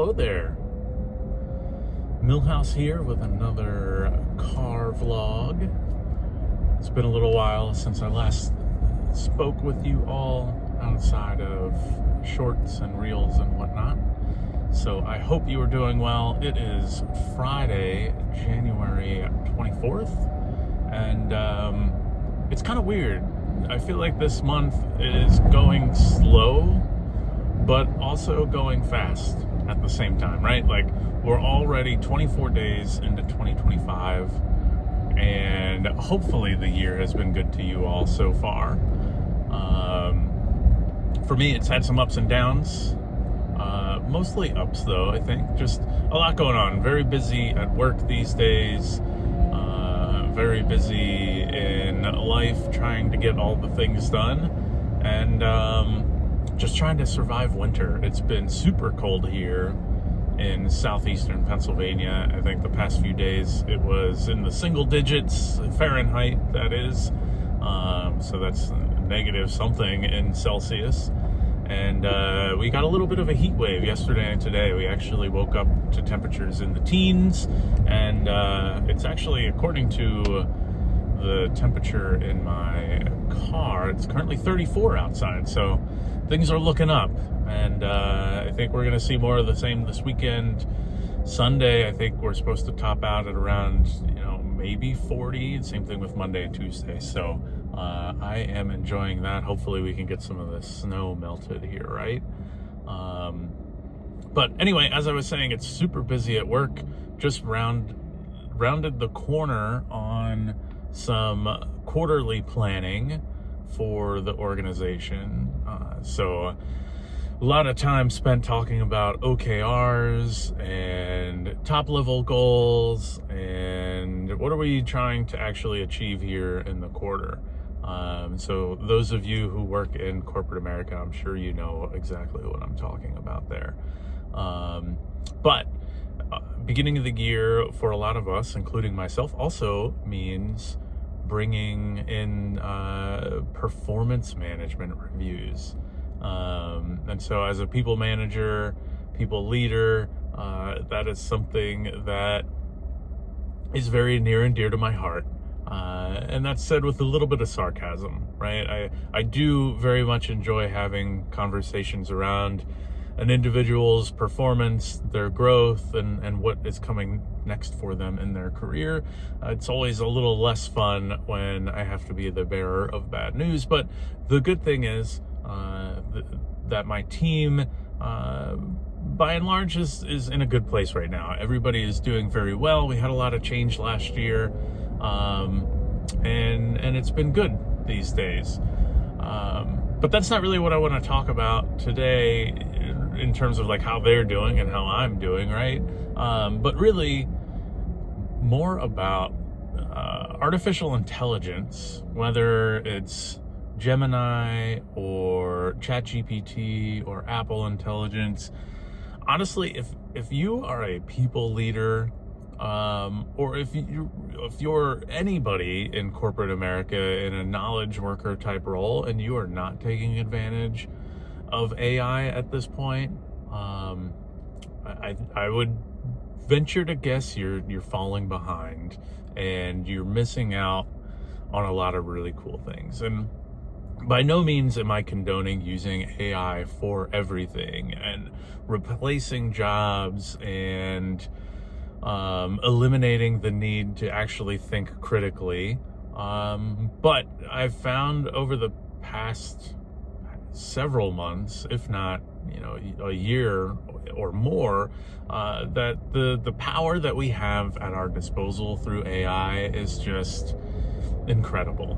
Hello there. Millhouse here with another car vlog. It's been a little while since I last spoke with you all outside of shorts and reels and whatnot. So I hope you are doing well. It is Friday, January 24th, and it's kind of weird. I feel like this month is going slow, but also going fast at the same time, right? Like, we're already 24 days into 2025, and hopefully the year has been good to you all so far. For me, it's had some ups and downs, mostly ups though, I think. Just a lot going on. Very busy at work these days, very busy in life, trying to get all the things done, and just trying to survive winter. It's been super cold here in southeastern Pennsylvania. I think the past few days it was in the single digits Fahrenheit, that is. So that's negative something in Celsius. And we got a little bit of a heat wave yesterday and today. We actually woke up to temperatures in the teens, and it's actually, according to the temperature in my car, it's currently 34 outside, so things are looking up. And I think we're gonna see more of the same this weekend. Sunday, I think we're supposed to top out at around, maybe 40. Same thing with Monday and Tuesday. So I am enjoying that. Hopefully we can get some of the snow melted here, right? But anyway, as I was saying, it's super busy at work. Just rounded the corner on some quarterly planning for the organization. So a lot of time spent talking about OKRs and top level goals and what are we trying to actually achieve here in the quarter. So those of you who work in corporate America, I'm sure you know exactly what I'm talking about there. But beginning of the year for a lot of us, including myself, also means bringing in performance management reviews. And so as a people manager, people leader, that is something that is very near and dear to my heart. And that's said with a little bit of sarcasm, right? I do very much enjoy having conversations around an individual's performance, their growth, and what is coming next for them in their career. It's always a little less fun when I have to be the bearer of bad news, but the good thing is that my team, by and large, is in a good place right now. Everybody is doing very well. We had a lot of change last year, and it's been good these days. But that's not really what I want to talk about today in terms of like how they're doing and how I'm doing, right? But really more about artificial intelligence, whether it's Gemini or ChatGPT or Apple Intelligence. Honestly, if you are a people leader, or if you're anybody in corporate America in a knowledge worker type role and you are not taking advantage of AI at this point, I would venture to guess you're falling behind and you're missing out on a lot of really cool things. And by no means am I condoning using AI for everything and replacing jobs and eliminating the need to actually think critically. But I've found over the past several months, if not, a year or more, that the power that we have at our disposal through AI is just incredible.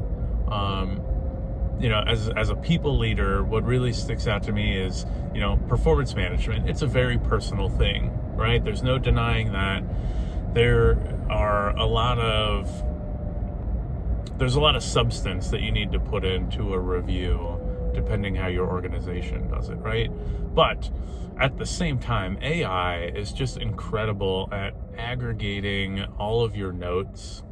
As a people leader, what really sticks out to me is, performance management. It's a very personal thing, right? There's no denying that. There's a lot of substance that you need to put into a review, depending how your organization does it, right? But at the same time, AI is just incredible at aggregating all of your notes,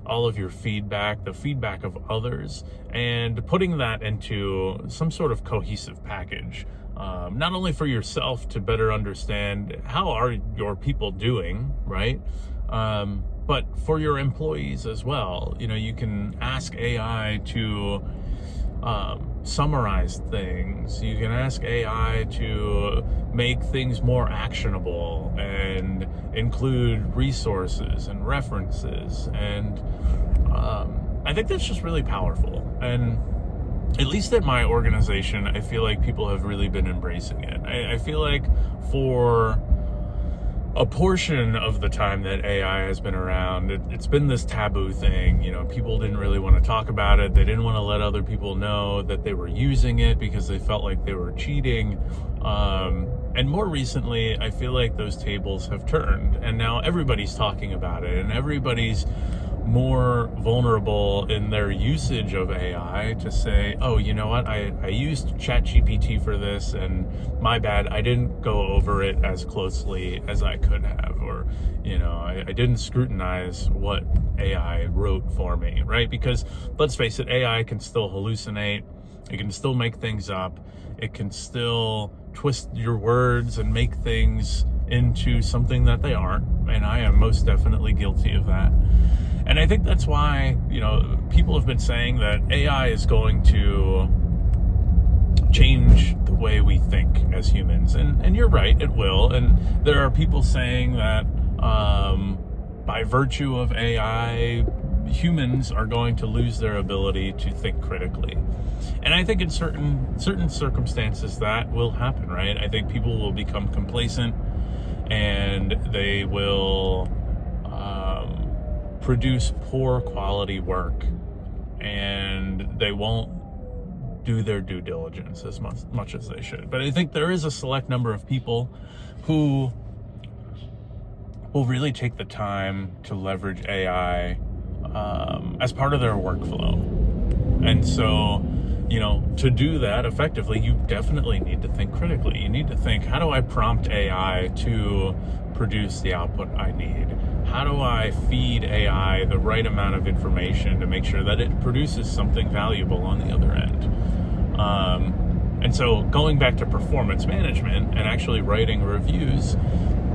all of your feedback, the feedback of others, and putting that into some sort of cohesive package. not only for yourself to better understand how are your people doing, right? But for your employees as well. You can ask AI to summarize things. You can ask AI to make things more actionable and include resources and references. And I think that's just really powerful. And at least at my organization, I feel like people have really been embracing it. I feel like for a portion of the time that AI has been around, it's been this taboo thing. People didn't really want to talk about it. They didn't want to let other people know that they were using it because they felt like they were cheating. And more recently, I feel like those tables have turned, and now everybody's talking about it, and everybody's more vulnerable in their usage of AI to say, oh, you know what, I used ChatGPT for this, and my bad, I didn't go over it as closely as I could have, or I didn't scrutinize what AI wrote for me, right? Because let's face it, AI can still hallucinate, it can still make things up, it can still twist your words and make things into something that they aren't, and I am most definitely guilty of that. And I think that's why, people have been saying that AI is going to change the way we think as humans. And you're right, it will. And there are people saying that by virtue of AI, humans are going to lose their ability to think critically. And I think in certain circumstances that will happen, right? I think people will become complacent, and they will produce poor quality work, and they won't do their due diligence as much as they should. But I think there is a select number of people who will really take the time to leverage AI as part of their workflow. And so, to do that effectively, you definitely need to think critically. You need to think, how do I prompt AI to produce the output I need? How do I feed AI the right amount of information to make sure that it produces something valuable on the other end? And so going back to performance management and actually writing reviews,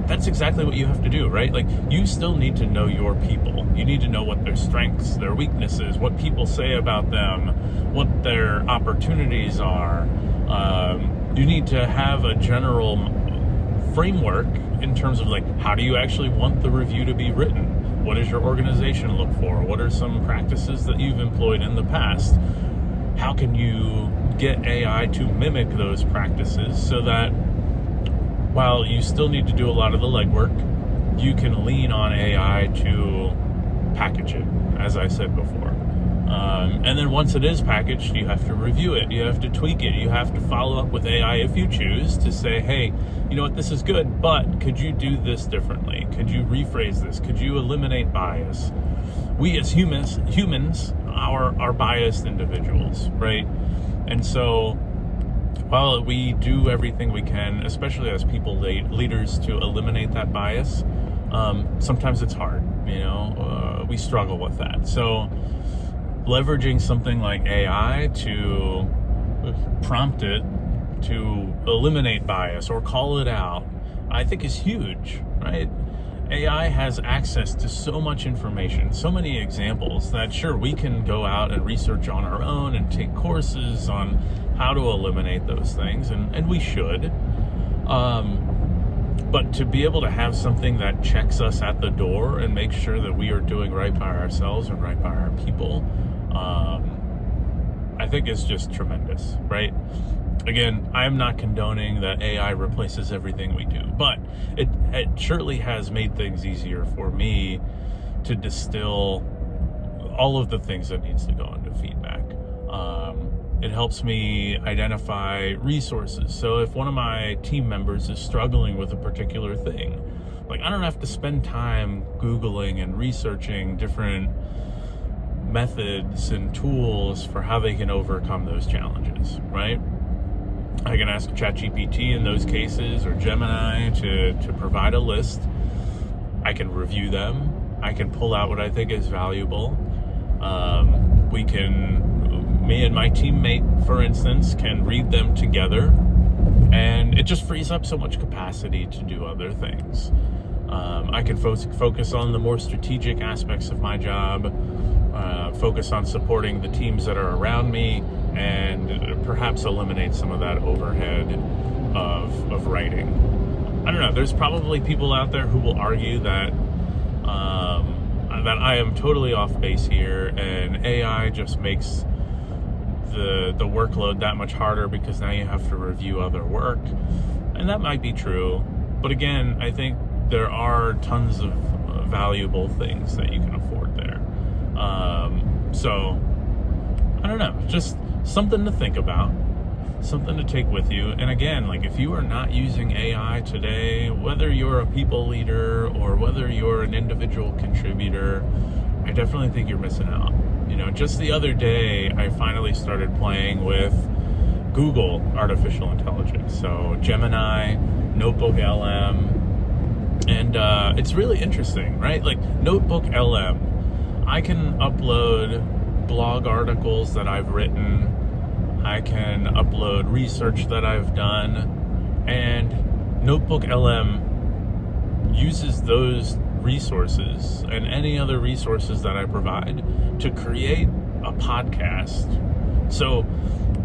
that's exactly what you have to do, right? Like, you still need to know your people. You need to know what their strengths, their weaknesses, what people say about them, what their opportunities are. You need to have a general framework in terms of, like, how do you actually want the review to be written? What does your organization look for? What are some practices that you've employed in the past? How can you get AI to mimic those practices so that while you still need to do a lot of the legwork, you can lean on AI to package it, as I said before. And then once it is packaged, you have to review it, you have to tweak it, you have to follow up with AI if you choose to say, hey, you know what, this is good, but could you do this differently? Could you rephrase this? Could you eliminate bias? We as humans are biased individuals, right? And so while we do everything we can, especially as people leaders, to eliminate that bias, sometimes it's hard, we struggle with that. So leveraging something like AI to prompt it to eliminate bias or call it out, I think is huge, right? AI has access to so much information, so many examples that, sure, we can go out and research on our own and take courses on how to eliminate those things, and we should. But to be able to have something that checks us at the door and makes sure that we are doing right by ourselves and right by our people, I think is just tremendous, right? Again, I'm not condoning that AI replaces everything we do, but it surely has made things easier for me to distill all of the things that needs to go into feedback. It helps me identify resources. So if one of my team members is struggling with a particular thing, like, I don't have to spend time Googling and researching different methods and tools for how they can overcome those challenges, right? I can ask ChatGPT in those cases, or Gemini, to provide a list. I can review them. I can pull out what I think is valuable. Me and my teammate, for instance, can read them together and it just frees up so much capacity to do other things. I can focus on the more strategic aspects of my job, focus on supporting the teams that are around me, and perhaps eliminate some of that overhead of writing. I don't know. There's probably people out there who will argue that that I am totally off base here, and AI just makes the workload that much harder because now you have to review other work, and that might be true. But again, I think there are tons of valuable things that you can afford there. So I don't know, just something to think about, something to take with you. And again, like, if you are not using AI today, whether you're a people leader or whether you're an individual contributor, I definitely think you're missing out. You know, just the other day, I finally started playing with Google artificial intelligence. So Gemini, Notebook LM, and it's really interesting, right? Like Notebook LM, I can upload blog articles that I've written, I can upload research that I've done, and Notebook LM uses those resources and any other resources that I provide to create a podcast. So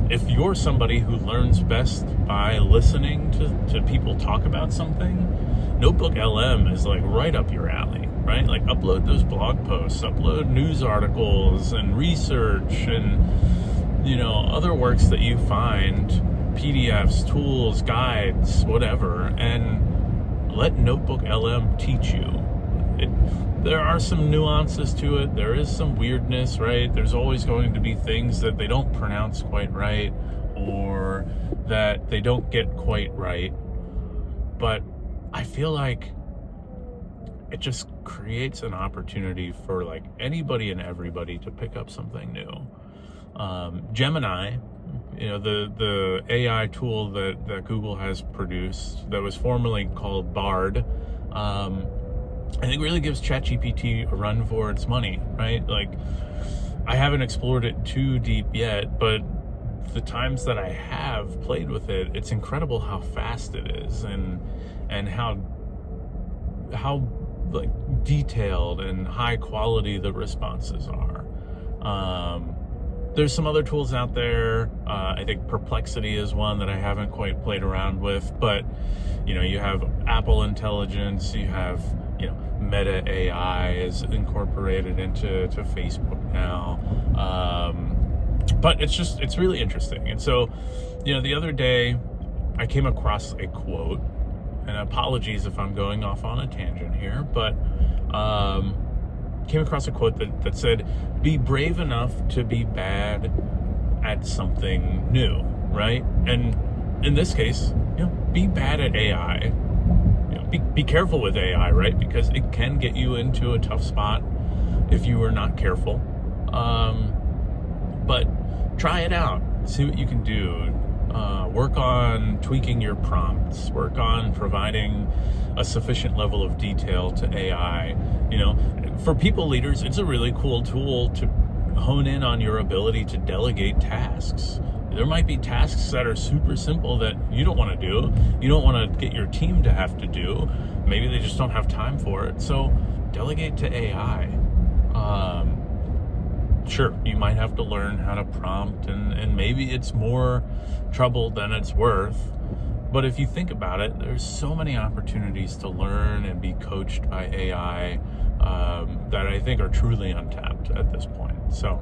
if you're somebody who learns best by listening to people talk about something, Notebook LM is like right up your alley, right? Like, upload those blog posts, upload news articles and research and, you know, other works that you find, PDFs, tools, guides, whatever, and let Notebook LM teach you. There are some nuances to it. There is some weirdness, right? There's always going to be things that they don't pronounce quite right or that they don't get quite right. But I feel like it just creates an opportunity for like anybody and everybody to pick up something new. Gemini, you know, the AI tool that Google has produced that was formerly called Bard, I think really gives ChatGPT a run for its money, right? Like, I haven't explored it too deep yet, but the times that I have played with it, it's incredible how fast it is and how like detailed and high quality the responses are. There's some other tools out there. I think Perplexity is one that I haven't quite played around with, but you know, you have Apple Intelligence, you have, you know, Meta AI is incorporated into Facebook now. But it's really interesting. And so, you know, the other day I came across a quote, and apologies if I'm going off on a tangent here, but came across a quote that said, be brave enough to be bad at something new, right? And in this case, you know, be bad at AI. You know, be careful with AI, right? Because it can get you into a tough spot if you are not careful. But try it out, see what you can do. Work on tweaking your prompts, work on providing a sufficient level of detail to AI. You know, for people leaders, it's a really cool tool to hone in on your ability to delegate tasks. There might be tasks that are super simple that you don't want to do. You don't want to get your team to have to do. Maybe they just don't have time for it. So delegate to AI. Sure, you might have to learn how to prompt, and maybe it's more trouble than it's worth. But if you think about it, there's so many opportunities to learn and be coached by AI that I think are truly untapped at this point. So,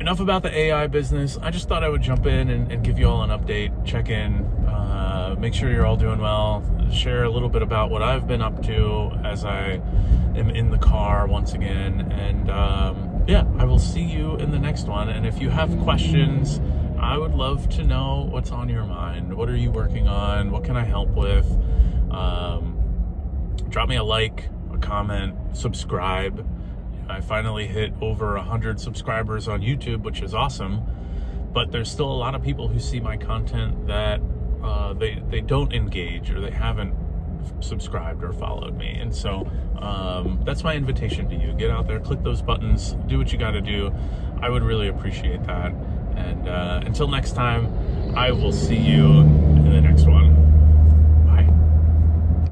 enough about the AI business. I just thought I would jump in and give you all an update, check in, make sure you're all doing well, share a little bit about what I've been up to as I am in the car once again. And yeah, I will see you in the next one. And if you have questions, I would love to know what's on your mind. What are you working on? What can I help with? Drop me a like, a comment, subscribe. I finally hit over 100 subscribers on YouTube, which is awesome. But there's still a lot of people who see my content that they don't engage, or they haven't subscribed or followed me. And so that's my invitation to you. Get out there, click those buttons, do what you got to do. I would really appreciate that. And until next time, I will see you